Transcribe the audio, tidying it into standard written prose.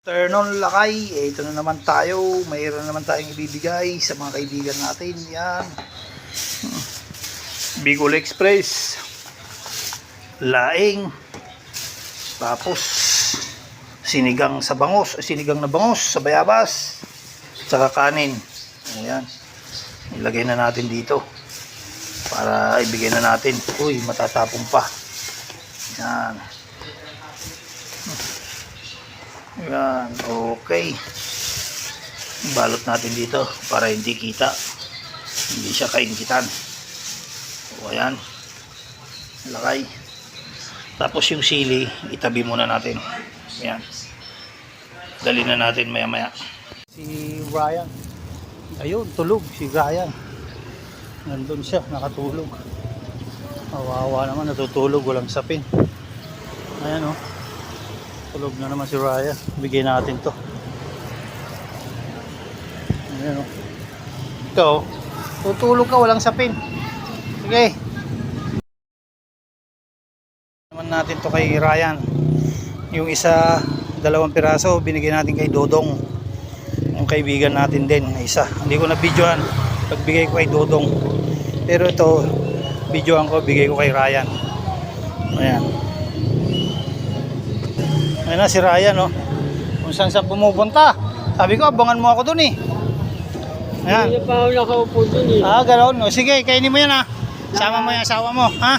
Afternoon lakay, ito na naman tayo. Mayroon naman tayong ibibigay sa mga kaibigan natin. Yan, Bicol Express, laing, tapos sinigang sa bangus, sinigang na bangus sa bayabas, tsaka kanin. Ayan, ilagay na natin dito para ibigay na natin. Uy, matatapong pa. Yan. Yan, okay. Balot natin dito para hindi kita, hindi siya kaingitan. O ayan, lakay. Tapos yung sili, itabi muna natin. Ayan, dali na natin maya maya. Si Brian, ayun, tulog si Brian. Nandun siya, nakatulog. Kawawa naman, natutulog, walang sapin. Ayan o, tulog na naman si Raya. Bigay natin to. Ayan o. Ikaw, tutulog ka, walang sapin. Sige. Naman natin to kay Ryan. Yung isa, 2 piraso, binigay natin kay Dodong. Yung kaibigan natin din, isa. Hindi ko na videoan, pagbigay ko kay Dodong. Pero ito, videoan ko, bigay ko kay Ryan. Ayan. Ayan na si Ryan, no? Kung saan saan pumupunta. Sabi ko, abangan mo ako dun eh. Ayan. Hindi pa ako nakaupo dun eh. Ah, ganoon. O sige, kainin mo yan ha. Sama mo yung asawa mo, ha?